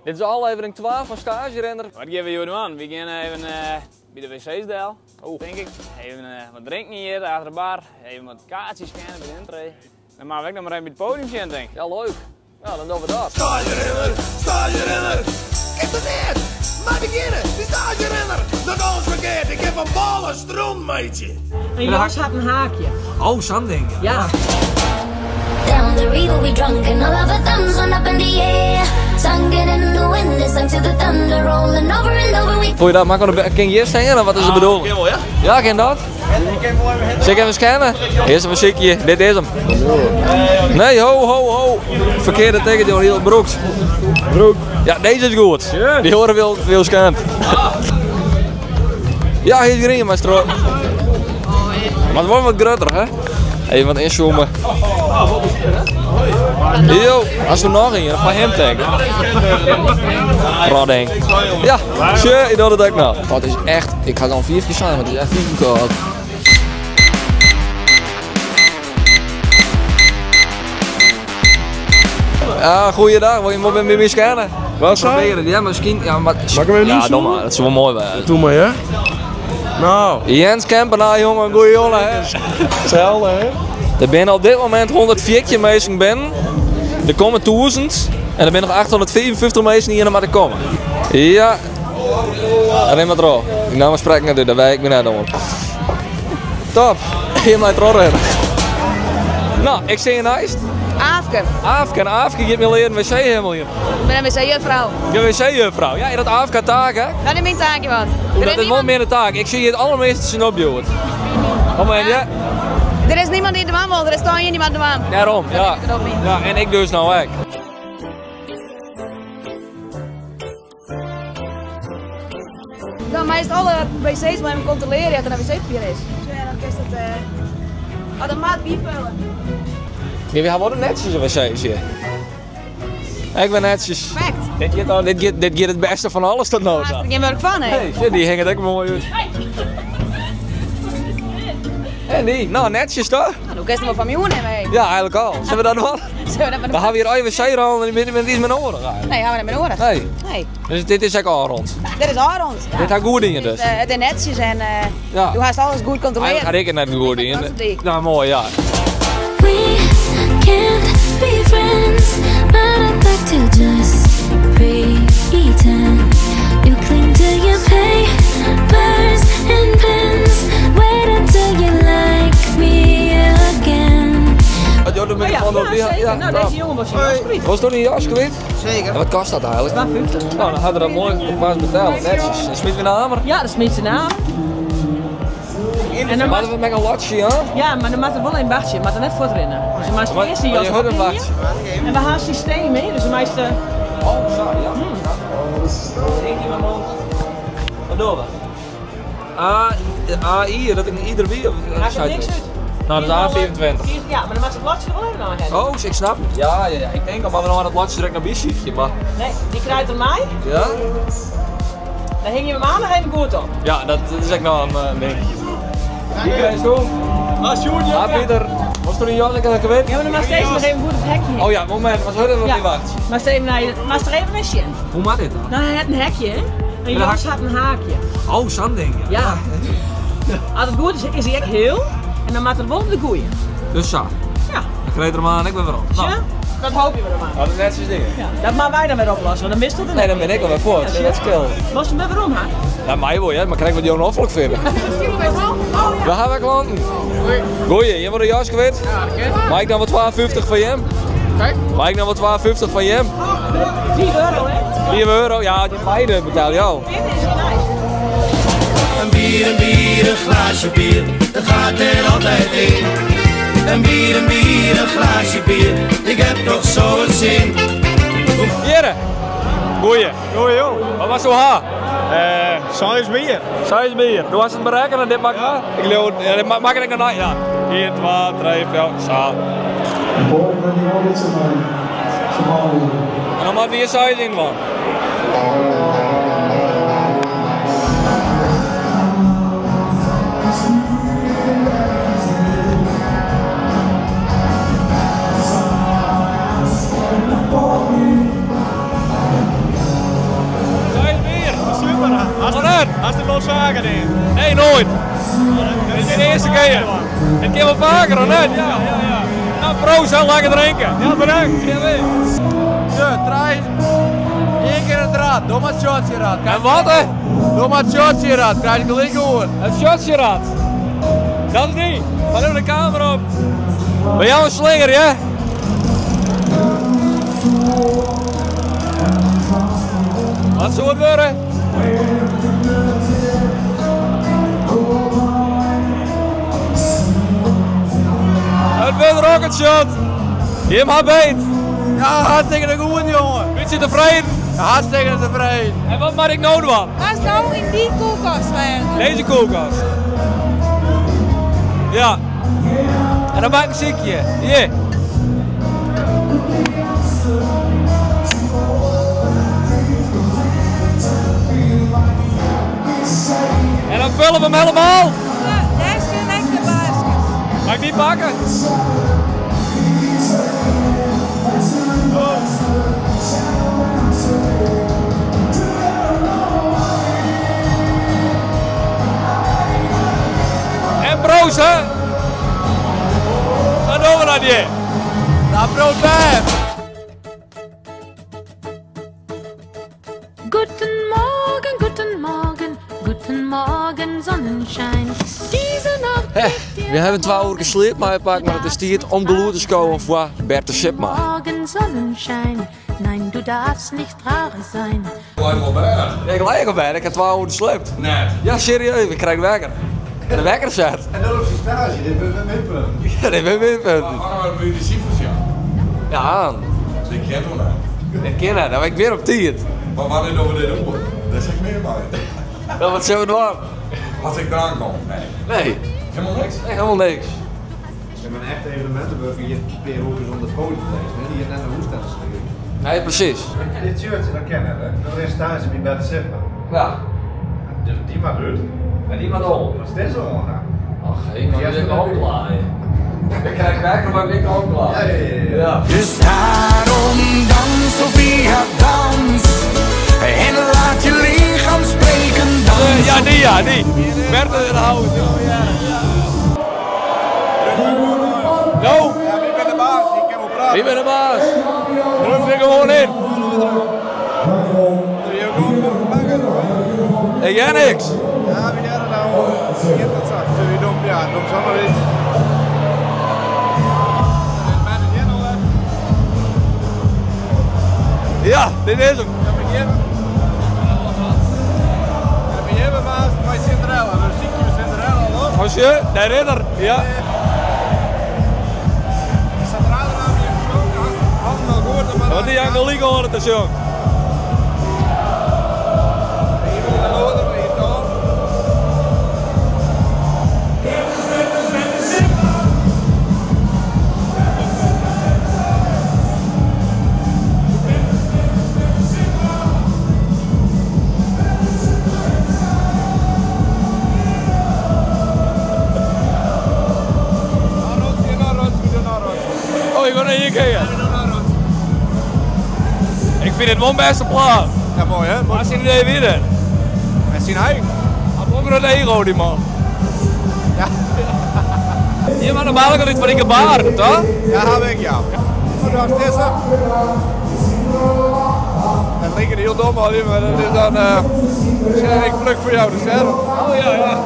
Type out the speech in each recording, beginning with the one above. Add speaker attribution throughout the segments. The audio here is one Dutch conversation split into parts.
Speaker 1: Dit is aflevering 12 van Stagerenner.
Speaker 2: Wat geven we hier nu aan? We gaan even bij de wc's deel. Denk ik. Even wat drinken hier achter de bar. Even wat kaartjes scannen bij de intree. Dan maken we nog maar even bij het podium zien, denk ik.
Speaker 1: Ja, leuk. Nou, dan doen we dat.
Speaker 3: Stagerenner, stagerenner. Kijk dat neer. Maar beginnen, die stagerenner. Dat alles verkeerd. Ik heb een ballen stroom, meidje.
Speaker 4: En Jos had een haakje.
Speaker 5: Oh, Sanding.
Speaker 4: Ja.
Speaker 6: Down the river we drunk and all of our thumbs went up in the air. Sung it in the wind, it sung to the thunder, rolling over and over we.
Speaker 1: Voel je dat? Mag ik een hier zingen? Wat is de bedoeling?
Speaker 2: Wel, ja?
Speaker 1: Ja, ken dat? Zeg even scannen. Eerst een muziekje. Dit is hem. Nee, ho, ho, ho. Verkeerde teken door heel Broeks. Broek. Ja, deze is goed. Die horen veel scant. Ja, hier is erin, maar stroom. Maar het wordt wat groter, hè? Even wat inzoomen. Yo, als we nog een van hem denken. Rodding. Ja, sure, ik doe dat ook nou. Oh, het is echt, ik ga dan 4 keer zijn, maar het is echt niet koud. Ja, goeiedag, wil je me met me scannen?
Speaker 5: Wat zo?
Speaker 1: Ja, misschien, ja, maar...
Speaker 5: Mag ik hem even
Speaker 1: ja,
Speaker 5: niet
Speaker 1: doe
Speaker 5: zoomen?
Speaker 1: maar, dat is wel mooi bij.
Speaker 5: Doe maar, hè? Nou.
Speaker 1: Jens Kempenaar, jongen, goeie jongen, hè?
Speaker 5: Hetzelfde, hè?
Speaker 1: Er zijn op dit moment 104 mensen binnen. Er komen 1000 en er zijn nog 855 mensen die hier naar te komen. Ja, alleen maar trouw. Ik nam een spreken door, daar weet ik me net om. Top, hier maar trouw rennen. Nou, ik zie je naast.
Speaker 4: Aafke.
Speaker 1: Aafke, je me leren wc helemaal hier.
Speaker 4: Ik ben een wc-juffrouw.
Speaker 1: Je wc-juffrouw, ja, dat Aafke taak, hè?
Speaker 4: Dat is mijn taakje wat.
Speaker 1: Dat is wel meer een taak. Ik zie je het allermeeste zijn opduwen. Kom maar, ja.
Speaker 4: Er is niemand die de man wil, er staat hier niemand de man.
Speaker 1: Daarom, ja.
Speaker 4: Ik er ook niet.
Speaker 1: Ja, en ik dus nou ook.
Speaker 4: Dan maar is het alle wc's waar we controleren dat er een wc-papier is. Dus ja, dan is dat had een maat bijvullen.
Speaker 1: Ja, we hebben wel netjes wc's hier. Ik ben netjes.
Speaker 4: Perfect.
Speaker 1: Dit geeft het beste van alles tot nou.
Speaker 4: Daar heb ik geen werk van, hè?
Speaker 1: Hey, shit, die hangen het ook mooi uit. En die, nou netjes toch?
Speaker 4: Nou, hoe kun je het wel van mij nemen, hè?
Speaker 1: Ja, eigenlijk al. Zullen we dat wel?
Speaker 4: Zullen we dat maar
Speaker 1: Dan hebben we hier wc-rol en met iets met oren.
Speaker 4: Nee, gaan we niet meer nodig.
Speaker 1: Nee.
Speaker 4: Nee.
Speaker 1: Dus dit is ook al rond.
Speaker 4: Dit is Arond. Ja.
Speaker 1: Dit gaat goed dingen dus.
Speaker 4: Het is netjes en
Speaker 1: Ja.
Speaker 4: je gaat alles goed controleren.
Speaker 1: Eigenlijk ga ik het net goed in.
Speaker 4: Dat is het.
Speaker 1: Nou, mooi, ja.
Speaker 6: We can't be friends, but I'd like to just pretend. You cling to your papers and pens. Wait until you like me again.
Speaker 1: Ja, de microfoon ook.
Speaker 4: Zeker. Nou, deze jongen was je
Speaker 1: Was toch niet jas kwijt?
Speaker 4: Zeker.
Speaker 1: En wat kost dat eigenlijk?
Speaker 4: 2,50.
Speaker 1: Nou, dan hadden we dat mooi op basis betalen. Netjes. En smit weer naar hamer.
Speaker 4: Ja, dat is mijn naam. En dan
Speaker 1: Hadden we met een latje aan?
Speaker 4: ja, maar dan maakt er wel een badje, maar dan net voor rennen. Dus dan maakt
Speaker 1: Maar-
Speaker 4: het eerst die
Speaker 1: maar
Speaker 4: jas
Speaker 1: je hoort een
Speaker 4: op in
Speaker 1: badje.
Speaker 4: hier. En we gaan systemen, dus de meeste...
Speaker 1: Oh, zo, ja. Wat doen we? AI, dat ik ieder weer op de
Speaker 4: Maakt
Speaker 1: site
Speaker 4: er niks
Speaker 1: is.
Speaker 4: uit.
Speaker 1: Nou, dat is A24.
Speaker 4: Ja, maar dan maakt het bladje er wel even aan hebben.
Speaker 1: Oh, ik snap het. Ja, ik denk al, maar we nog aan het latje direct naar biesje, maar...
Speaker 4: Nee, die kruidt er mij,
Speaker 1: Ja?
Speaker 4: dan hing je hem aan en even goed op.
Speaker 1: Ja, dat is echt nou een ding. Hier krijg je zo. Ah, Pieter. Was toen een jas ik gewend?
Speaker 4: Ja, maar dan maakt steeds nog even goed op het hekje.
Speaker 1: Oh ja, moment, was er nog
Speaker 4: Ja.
Speaker 1: niet wacht.
Speaker 4: Maar steeds naar je, maar er even een shin.
Speaker 1: Hoe maakt dit dan?
Speaker 4: Nou, hij heeft een hekje, hè? En
Speaker 1: een
Speaker 4: Jos had een haakje.
Speaker 5: Oh, Sanding.
Speaker 4: Ja. Als het goed is hij echt heel. En dan maakt het wel op de koeien.
Speaker 1: Dus zo.
Speaker 4: Ja.
Speaker 1: Dan kreeg er maar aan, ik ben weer op.
Speaker 4: Ja? Dat hoop je wel maar.
Speaker 1: Dat is net zo'n dingen.
Speaker 4: Ja. Dat maar wij dan weer oplossen, want dan mist het er
Speaker 1: Nee, dan ben ik al weer voor. Dat is net skill.
Speaker 4: Was je met waarom, hè?
Speaker 1: Ja, mij wel, ja, maar krijg wat die onafhankelijk vinden. We gaan weg klanten. Goeie, je wordt een jas kwijt? Ja, dat Mag ik dan wat 12,50 van je? Kijk. Mag ik dan wat 12,50 van je?
Speaker 4: 4 euro, hè?
Speaker 1: 4 euro, ja, die beide betaal jou.
Speaker 4: Dit is nice.
Speaker 3: Een bier, een glaasje bier. Dat gaat er altijd in. Een bier, een glaasje bier. Ik heb toch zo'n zin.
Speaker 1: Heren. Goeie. Goeie joh. Wat was zo ha?
Speaker 2: Size bier.
Speaker 1: Size bier. Du hast het bereiken en dit mag ja. Ik leeuw, ja, dit mag ik nog niet. Ja. 1, 2, 3, 4, zo. En dan mag weer size in man.
Speaker 2: vaker in?
Speaker 1: Nee, nooit. Dit is de eerste keer. Het keer wel vaker, of net? Ja. Nou, proost, hè, lekker drinken.
Speaker 2: Ja, bedankt.
Speaker 1: Ja, weet.
Speaker 5: Ja, draai. 1 keer het raad. Doe maar het shotje raad.
Speaker 1: En wat, hè?
Speaker 5: Doe maar het shotje raad. Krijg je gelijk hoor.
Speaker 1: Het shotje rad. Dat is niet. Ga even de camera op. Ben jou een slinger, ja? Wat zou het worden? Het wordt een rocket shot. Je maar beet.
Speaker 5: Ja, hartstikke goed jongen.
Speaker 1: Beetje tevreden.
Speaker 5: Ja, hartstikke tevreden.
Speaker 1: En wat mag ik nou doen?
Speaker 4: Waar is nou in die koelkast werken?
Speaker 1: Deze koelkast. Ja. En dan maak ik een ziekje. Hier. En dan vullen we hem helemaal.
Speaker 4: Ja, daar is geen enkele baasjes.
Speaker 1: Mag ik die pakken? En proost, hè? Dan doen we dat hier.
Speaker 5: Nou, proost.
Speaker 6: Guten Morgen, guten Morgen, guten Morgen, Sonnenschein. Diese Nacht
Speaker 1: We hebben 12 uur gesleept, maar maar het is tijd om de loer te komen voor Bert de Schipma.
Speaker 6: Morgen, Sonnenschein. Nein, du darfst nicht traurig sein.
Speaker 1: Ik lijk op bed, ik heb 12 uur gesleept.
Speaker 5: Nee.
Speaker 1: Ja, serieus, ik krijg de wekker. De wekker zet.
Speaker 7: En dan op je stage, dit wil een minpunt.
Speaker 1: Ja, dat ben ik weer.
Speaker 7: Waarom wil je die cijfers, ja?
Speaker 1: Ja,
Speaker 7: Dus ik ken hem nou.
Speaker 1: ik ken het, dan ben ik weer op 10.
Speaker 7: Maar wanneer doen we dit doen? Dat zeg ik meer bij.
Speaker 1: Ja, wat zullen we doen?
Speaker 7: Als ik eraan kom? Nee.
Speaker 1: Nee,
Speaker 7: Helemaal niks?
Speaker 1: nee, helemaal niks.
Speaker 7: We hebben een echte evenementenburger hier weer ook eens onder het podium lezen. Die je net een hoestellen liggen.
Speaker 1: Nee, precies.
Speaker 7: Dit shirtje, dat kennen we. Dat is stage bij Bert Zipper.
Speaker 1: Ja,
Speaker 7: Dus die maar doet.
Speaker 1: en niemand om.
Speaker 7: Wat is dit zo aan?
Speaker 1: Ach, ik kan niet ook klaar. Ik krijg werken, maar ik ook klaar. Ja.
Speaker 3: Dus daarom dans, Sophia, dans. En laat je lichaam spreken, dans.
Speaker 1: Ja, die. Bert in de houden. Nou,
Speaker 7: Ja, ik ben de baas, ik kan wel praten.
Speaker 1: wie ben de baas? Druk er gewoon in.
Speaker 7: Je gewoon bakken.
Speaker 1: Ik jij niks.
Speaker 7: Ja, wie jij er nou? Ik heb dat zacht. Doe je dom, ja, dom zomaar eens.
Speaker 1: Ja, dit is hem.
Speaker 7: Dan ben je bij baas bij Cinderella. Dan zie ik je Cinderella hoor.
Speaker 1: Als je, de ridder. Ja. Wat die Angelique horen te zien. Oh, je gaat naar hier kijken. Ik vind het wel een beste plaat.
Speaker 7: Ja, mooi hè?
Speaker 1: Maar als je idee weer dan?
Speaker 7: En zien hij?
Speaker 1: Had ook nog een ego die man.
Speaker 7: Ja.
Speaker 1: Je maar normaal kan dit van ik baar, toch?
Speaker 7: Ja, heb ik ja. Dat is deze. Dat lijkt heel dom al, maar dat is dan ik pluk voor jou de ster.
Speaker 1: Oh ja.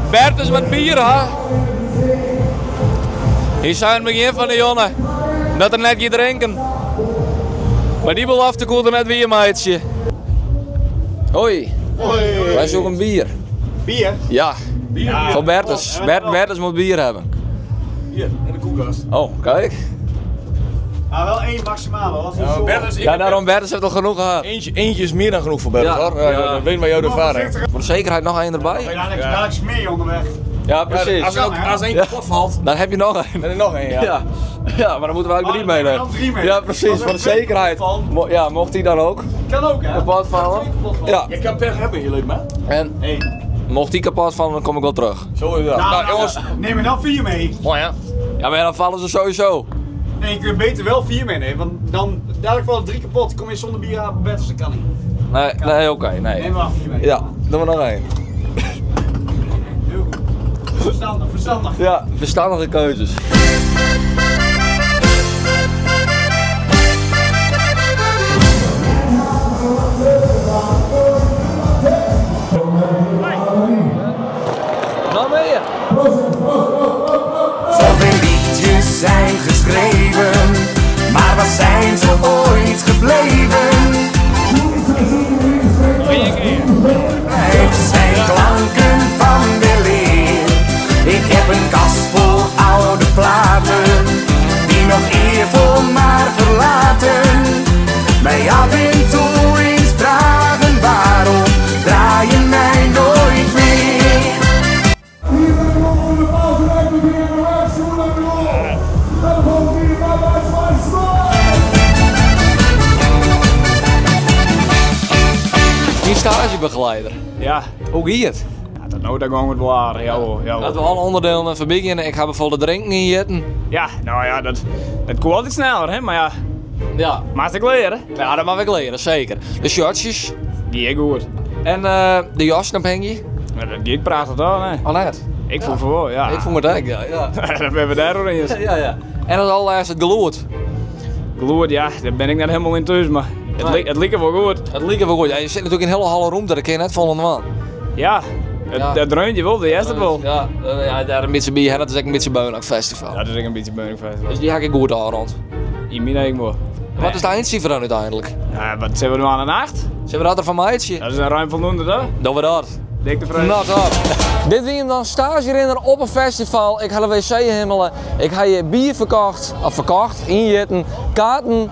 Speaker 1: Bert is met bier, hè? Hier zijn het begin van de jongen. Dat er net je drinken. Maar die belofte koelt er net weer, meidje. Hoi.
Speaker 7: Hoi.
Speaker 1: Wij zoeken bier.
Speaker 7: Bier?
Speaker 1: Ja.
Speaker 7: Bier?
Speaker 1: Van Bertus. Bertus moet bier hebben.
Speaker 7: Hier, in de koelkast.
Speaker 1: Oh, kijk.
Speaker 8: Maar wel één maximaal hoor.
Speaker 7: Ja, Bertus,
Speaker 1: Ja, daarom Bertus heeft al genoeg gehad.
Speaker 7: Eentje is meer dan genoeg voor Bertus
Speaker 1: Ja.
Speaker 7: hoor.
Speaker 1: Ja.
Speaker 7: Dat weet maar jouw ervaring.
Speaker 1: Voor de zekerheid nog één erbij.
Speaker 8: Dadelijk smee onderweg.
Speaker 1: Ja, precies.
Speaker 7: Als één kapot valt,
Speaker 1: Dan heb je nog één.
Speaker 7: dan er nog één. Ja.
Speaker 1: Ja. Ja, maar dan moeten we ook drie meenemen.
Speaker 8: dan drie mee.
Speaker 1: Ja, precies. Voor de zekerheid. Ja, mocht die dan ook
Speaker 8: Kan ook hè.
Speaker 1: kapot vallen. Ja.
Speaker 7: Je kan pech hebben, jullie man.
Speaker 1: En mocht die kapot vallen, dan kom ik wel terug.
Speaker 7: Zo is dat. Nou jongens.
Speaker 8: Neem er dan 4 mee.
Speaker 7: Mooi hè?
Speaker 1: Ja, maar dan vallen ze sowieso.
Speaker 8: Nee, je kunt beter wel 4 meenemen. Want dan dadelijk vallen 3 kapot. Kom je zonder bier aan bed, dus dat kan niet.
Speaker 1: Nee, oké, nee.
Speaker 8: Neem maar 4 mee.
Speaker 1: Ja, doen we nog één.
Speaker 8: Verstandig.
Speaker 1: Ja, verstandige keuzes. Nou ben je.
Speaker 3: Zoveel liedjes zijn geschreven, maar waar zijn ze ooit gebleven? Het zijn klanken van de leer. Ik heb een kast vol oude platen, die nog eervol maar verlaten. Mij af en toe eens vragen waarom draai je mij nooit meer.
Speaker 1: Die stagebegeleider.
Speaker 2: Ja.
Speaker 1: Hoe ging het?
Speaker 2: Ja, dat nou, daar gaan we het wel aardig. Jawel.
Speaker 1: Dat we alle onderdelen van beginnen. Ik ga bijvoorbeeld drinken in eten.
Speaker 2: Ja, nou ja, dat kon altijd sneller, hè, maar ja,
Speaker 1: Ja.
Speaker 2: maar ik leren.
Speaker 1: Ja, dat mag ik leren, zeker. De shortjes.
Speaker 2: Die ik goed.
Speaker 1: En de jas, dan ben je.
Speaker 2: Maar dat gaat prachtig dan, hè.
Speaker 1: Oh, net.
Speaker 2: Ik voel voor, ja.
Speaker 1: Ik vond het eigenlijk, ja.
Speaker 2: Dat ben we daar hoor eens.
Speaker 1: Ja, ja. En als allerlaatste het geloerd.
Speaker 2: Gloed, ja, daar ben ik net helemaal in thuis, maar het liep wel goed.
Speaker 1: Het liep wel goed. Ja, je zit natuurlijk in een hele halle room, dat kan je net volgende man.
Speaker 2: Ja, dat dreuntje wel, die is het wel.
Speaker 1: Ja, daar een beetje bij, hè, dat is echt een beetje Beunak Festival.
Speaker 2: Ja, dat is echt een beetje beunig festival.
Speaker 1: Dus die haak ik goed aan rond.
Speaker 2: In mijn eigen moe.
Speaker 1: Wat is de eindcijfer dan uiteindelijk?
Speaker 2: Ja, wat zijn we nu aan een 8?
Speaker 1: Zijn we dat er van maatje?
Speaker 2: Dat is een ruim voldoende, toch?
Speaker 1: Doen we dat.
Speaker 2: Dik de vrees.
Speaker 1: Nou, top. Dit wie hem dan stagerenner op een festival. Ik ga de wc hemmelen. Ik ga je bier verkocht, injitten, kaarten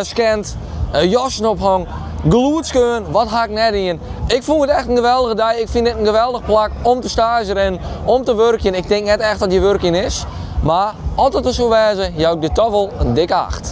Speaker 1: scant, jassen ophang, gloedscheun, wat ga ik net in. Ik vond het echt een geweldige dag. Ik vind het een geweldig plak om te stagerennen, om te werken. Ik denk net echt dat je werken is. Maar altijd zo wijzen, jou de toch wel een dikke 8.